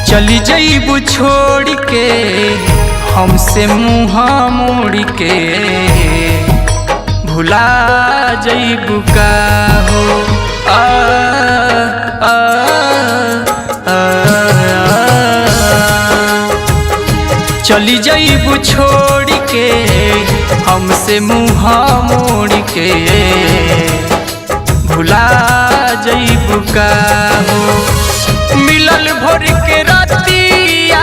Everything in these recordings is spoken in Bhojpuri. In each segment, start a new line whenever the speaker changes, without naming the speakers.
चली जइबू छोड़ के हमसे मुँह मोड़ के, भुला जइबू का हो। आ, आ, आ, चली जइबू छोड़ के हमसे मुँह मोड़ के, भुला जइबू का हो। मिलल भोर के रतिया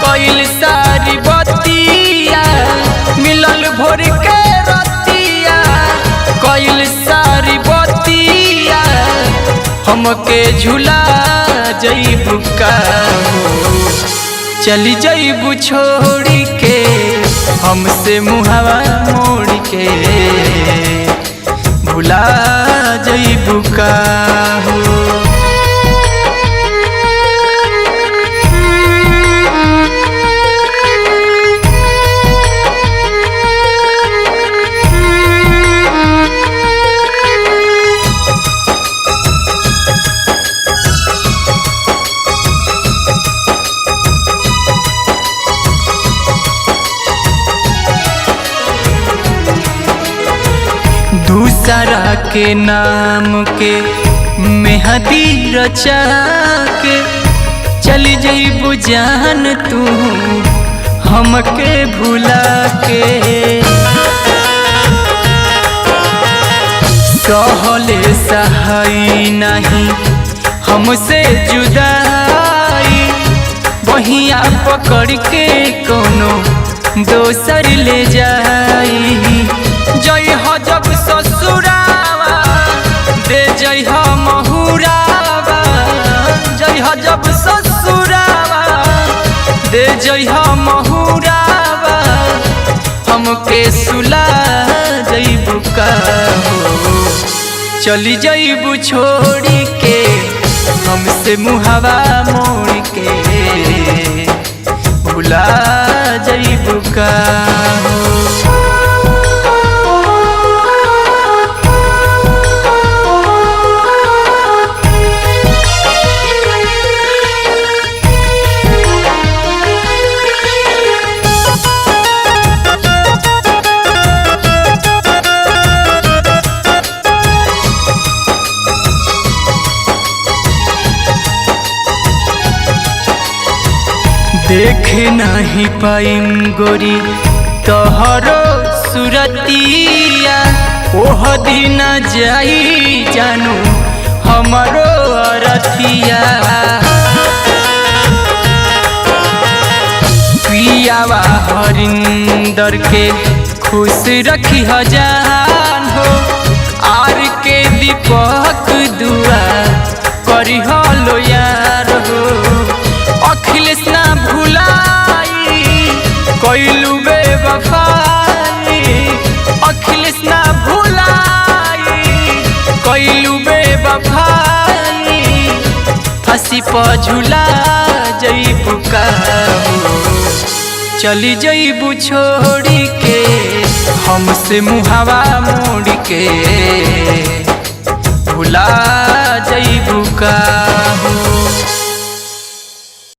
कइल सारी बतिया, मिलल भोर के रतिया कइल सारी बतिया, हमके झुला जइबू का हो। चली जइबू छोड़ के हमसे मुहवा मोड़ के, भुला जइबू का हो। दूसरा के नाम के मेहंदी रचा के, चली जइबू जान तू हमके भुला के। सहले सहाई नहीं हमसे जुदाई, बहिया पकड़ के कोनो दोसर ले जाई। जय हो जब ससुरावा दे जय हो महुरावा, जय हो जब ससुरावा दे जय हो महुरावा, हमके सुला जइबू का हो। चली जइबू छोड़ के हमसे मुहवा मोड़ के, भुला जइबू का हो। देख नहीं पाइम गोरी तोहरो सुरतिया, ओह दिन जाई जानू हमरो अरथिया। पियावा हरिंदर के खुश रखी जान हो, आर के दीपक दुआ करी लो यार हो। अखिलेश ना भुलाई कइलू बेवफाई, अखिलेश ना भुलाई कइलू बेवफाई, फांसी पर झूला जइबू का हो। चली जइबू छोड़ के हमसे मुहवा मोड़ के, भुला